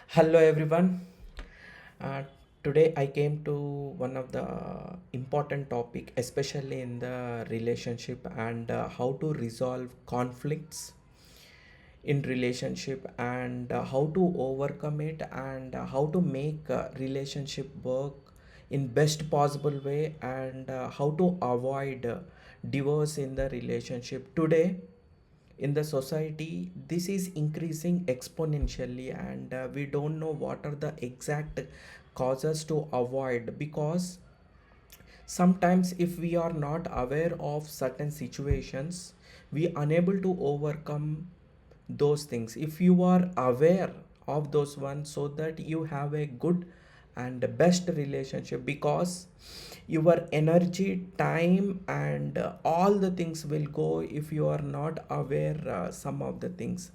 Hello everyone. Uh, Today I came to one of the important topic, especially in the relationship and how to resolve conflicts in relationship and how to overcome it and how to make relationship work in best possible way and how to avoid divorce in the relationship today in the society. This is increasing exponentially and we don't know what are the exact causes to avoid, because sometimes if we are not aware of certain situations, we unable to overcome those things. If you are aware of those ones, so that you have a good and best relationship, because your energy, time and all the things will go if you are not aware some of the things.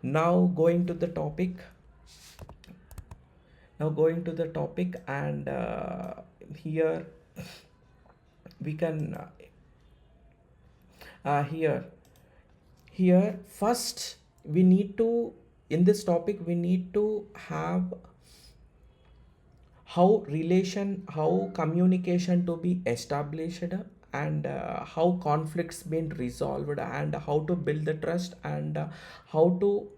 Now going to the topic. And here we can here first we need to, in this topic we need to have how communication to be established, and how conflicts been resolved, and how to build the trust, and how to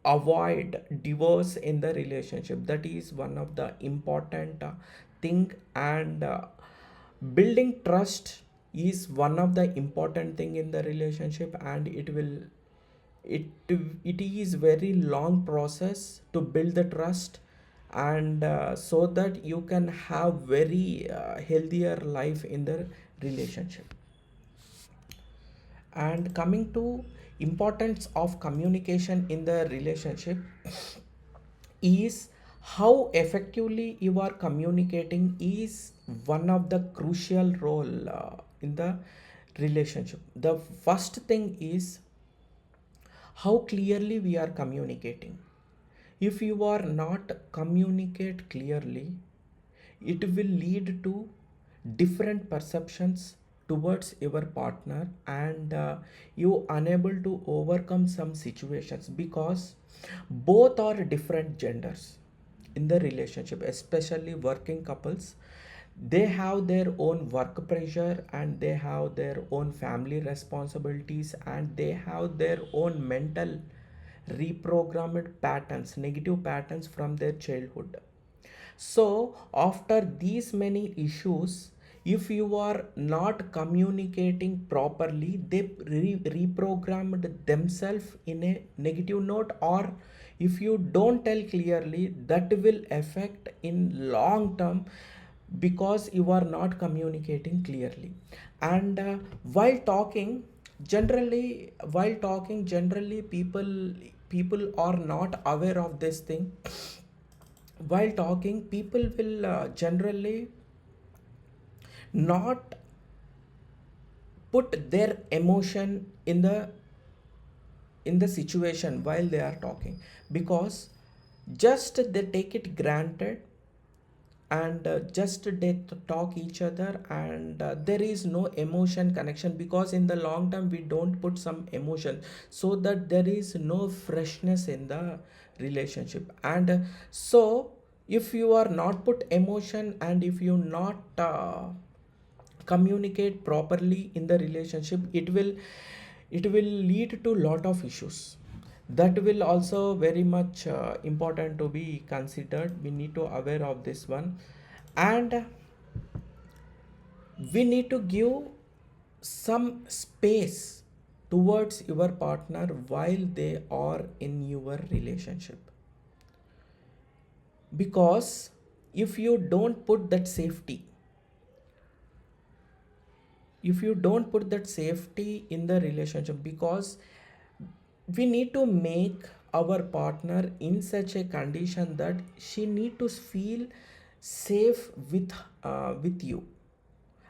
avoid divorce in the relationship. That is one of the important thing, and building trust is one of the important thing in the relationship, and it it is very long process to build the trust, and so that you can have very healthier life in the relationship. And coming to importance of communication in the relationship is how effectively you are communicating is one of the crucial role in the relationship. The first thing is how clearly we are communicating. If you are not communicate clearly, it will lead to different perceptions towards your partner, and you unable to overcome some situations, because both are different genders in the relationship, especially working couples. They have their own work pressure, and they have their own family responsibilities, and they have their own mental reprogrammed patterns, negative patterns from their childhood. So, after these many issues, if you are not communicating properly, they reprogrammed themselves in a negative note, or if you don't tell clearly, that will affect in long term, because you are not communicating clearly. And while talking generally people are not aware of this thing. While talking, people will generally not put their emotion in the situation while they are talking, because just they take it granted, and just they talk each other, and there is no emotion connection, because in the long term we don't put some emotion, so that there is no freshness in the relationship. And so if you are not put emotion, and if you not communicate properly in the relationship, it will lead to lot of issues. That will also very much important to be considered. We need to aware of this one. And we need to give some space towards your partner while they are in your relationship, because if you don't put that safety, in the relationship, because we need to make our partner in such a condition that she need to feel safe with you,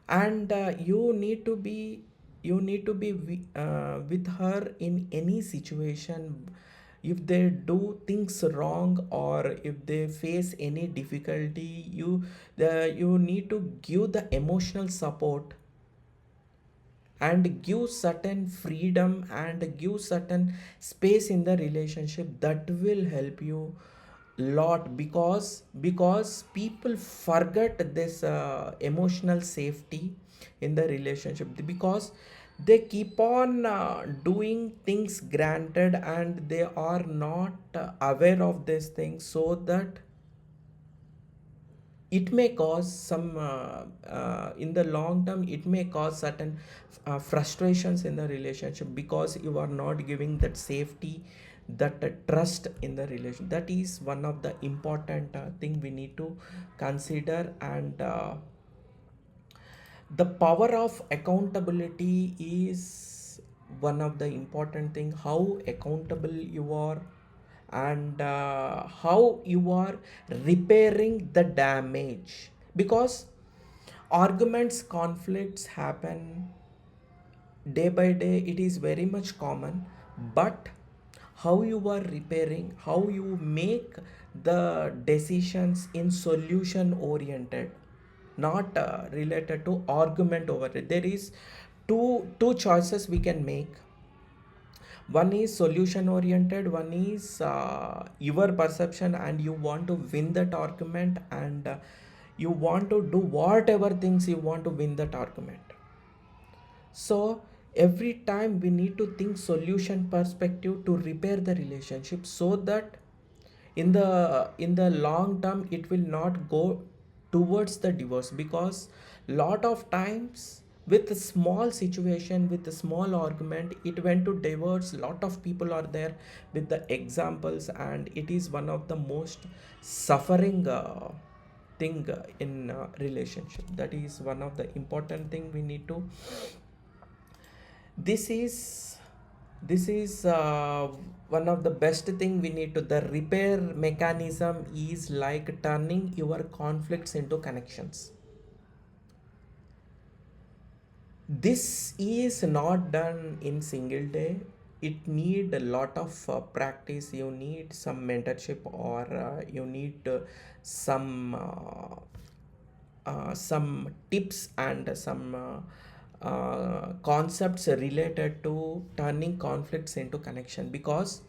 and you need to be with her in any situation. If they do things wrong, or if they face any difficulty, you need to give the emotional support, and give certain freedom, and give certain space in the relationship, that will help you lot, because people forget this emotional safety in the relationship, because they keep on doing things granted, and they are not aware of these things, so that it may cause some in the long term, it may cause certain frustrations in the relationship, because you are not giving that safety, that trust in the relation. That is one of the important thing we need to consider. And the power of accountability is one of the important thing, how accountable you are, and how you are repairing the damage, because arguments, conflicts happen day by day, it is very much common. But how you are repairing, how you make the decisions in solution oriented, not related to argument over it. There is two choices we can make. One is solution oriented, one is your perception, and you want to win that argument, and you want to do whatever things you want to win that argument. So every time we need to think solution perspective to repair the relationship, so that in the long term it will not go towards the divorce. Because lot of times with a small situation, with a small argument, it went to divorce. Lot of people are there with the examples, and it is one of the most suffering thing in relationship. That is one of the important thing we need to. This is one of the best thing we need to. The repair mechanism is like turning your conflicts into connections. This is not done in single day. It need a lot of practice. You need some mentorship, or you need some tips and some concepts related to turning conflicts into connection, because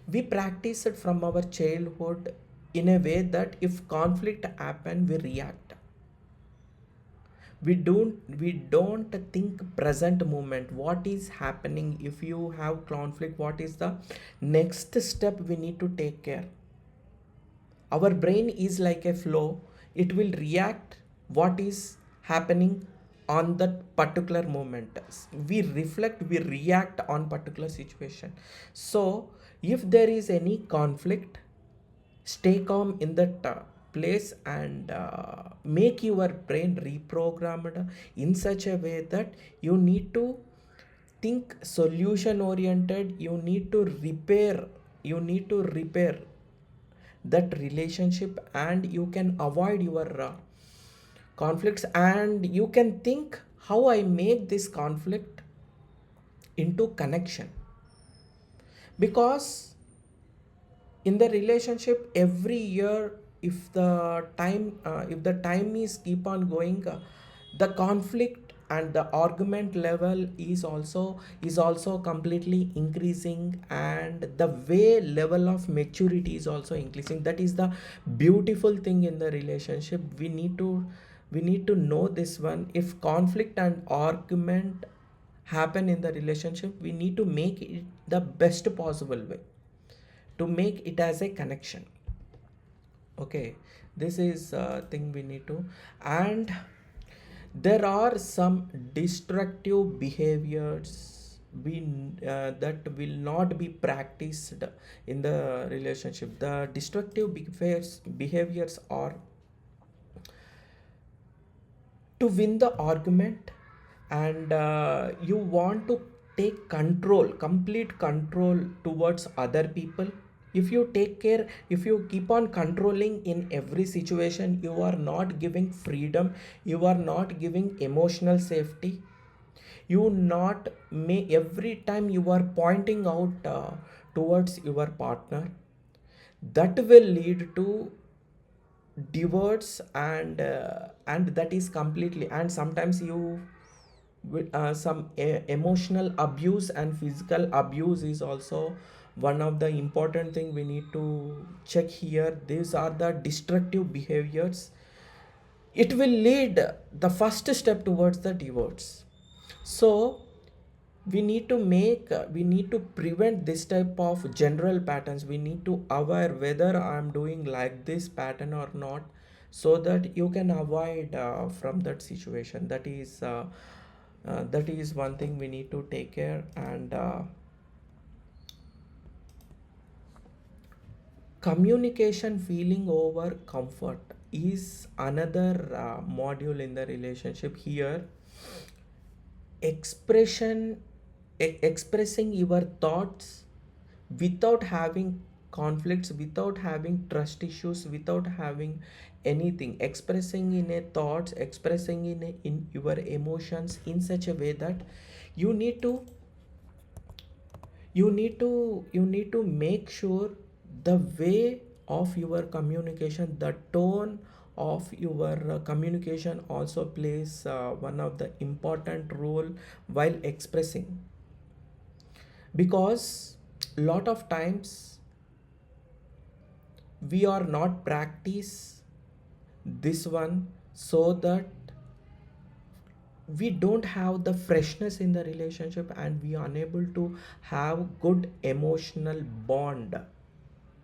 we practice it from our childhood in a way that if conflict happen, we react. We don't think present moment, what is happening. If you have conflict, what is the next step we need to take care. Our brain is like a flow, it will react what is happening on that particular moment. We reflect, we react on particular situation. So if there is any conflict, stay calm in that place, and make your brain reprogrammed in such a way that you need to think solution oriented. You need to repair that relationship, and you can avoid your conflicts, and you can think how I make this conflict into connection. Because in the relationship every year, if the time is keep on going, the conflict and the argument level is also completely increasing, and the way level of maturity is also increasing. That is the beautiful thing in the relationship. We need to know this one. If conflict and argument happen in the relationship, we need to make it the best possible way, to make it as a connection. Okay, this is thing we need to. And there are some destructive behaviors that will not be practiced in the relationship. The destructive behaviors are to win the argument, and you want to take control, complete control towards other people. If you take care, if you keep on controlling in every situation, you are not giving freedom, you are not giving emotional safety. You not may every time you are pointing out towards your partner, that will lead to divorce. And that is completely. And sometimes you with some emotional abuse and physical abuse is also one of the important thing we need to check here, these are the destructive behaviors. It will lead the first step towards the divorce. So we need to prevent this type of general patterns. We need to aware whether I'm doing like this pattern or not, so that you can avoid from that situation. That is one thing we need to take care. And communication feeling over comfort is another module in the relationship. Here, expression expressing your thoughts without having conflicts, without having trust issues, without having anything, expressing in a thoughts, expressing in your emotions in such a way that you need to you need to make sure the way of your communication, the tone of your communication also plays one of the important role while expressing. Because lot of times we are not practice this one, so that we don't have the freshness in the relationship, and we are unable to have good emotional bond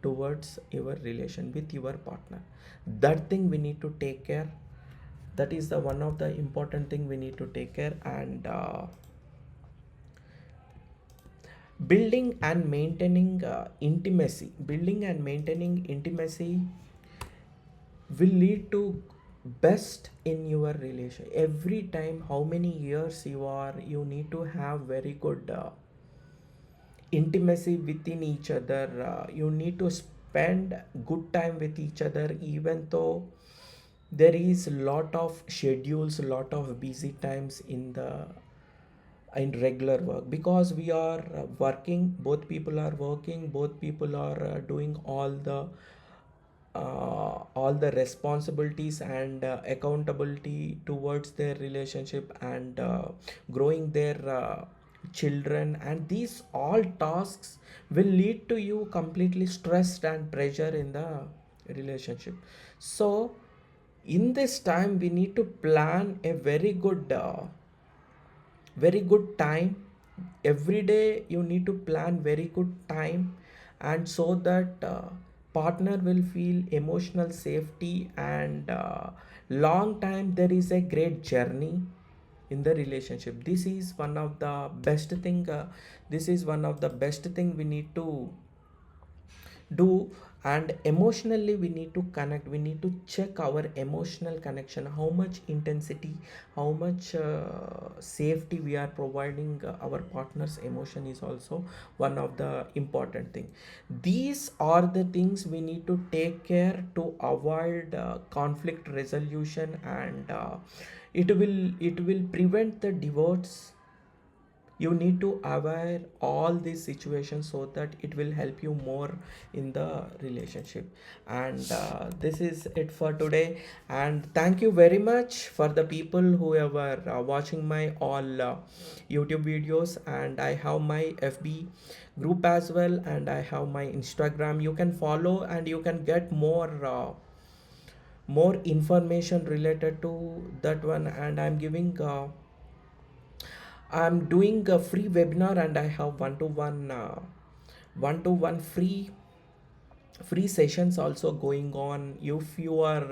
towards your relation with your partner. That thing we need to take care. That is the one of the important thing we need to take care. And building and maintaining intimacy will lead to best in your relation. Every time how many years you are, you need to have very good intimacy within each other. You need to spend good time with each other, even though there is lot of schedules, lot of busy times in regular work. Because we are working, both people are working, both people are doing all the responsibilities and accountability towards their relationship, and growing their children, and these all tasks will lead to you completely stressed and pressure in the relationship. So in this time we need to plan a very good time. Every day you need to plan very good time, and so that partner will feel emotional safety, and long time there is a great journey in the relationship. This is one of the best thing, this is one of the best thing we need to do. And emotionally we need to connect, we need to check our emotional connection, how much intensity, how much safety we are providing our partner's emotion is also one of the important thing. These are the things we need to take care to avoid conflict resolution, and it will prevent the divorce. You need to aware all these situations, so that it will help you more in the relationship. And this is it for today. And thank you very much for the people who are watching my all YouTube videos. And I have my FB group as well, and I have my Instagram. You can follow, and you can get more information related to that one. And I'm doing a free webinar, and I have one to one free sessions also going on. If you are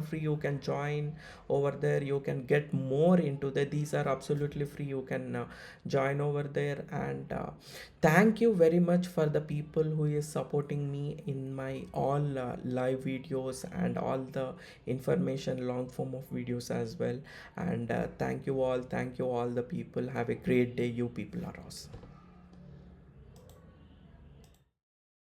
free, you can join over there. You can get more into that. These are absolutely free. You can join over there. And thank you very much for the people who is supporting me in my all live videos and all the information long form of videos as well. And thank you all the people. Have a great day. You people are awesome.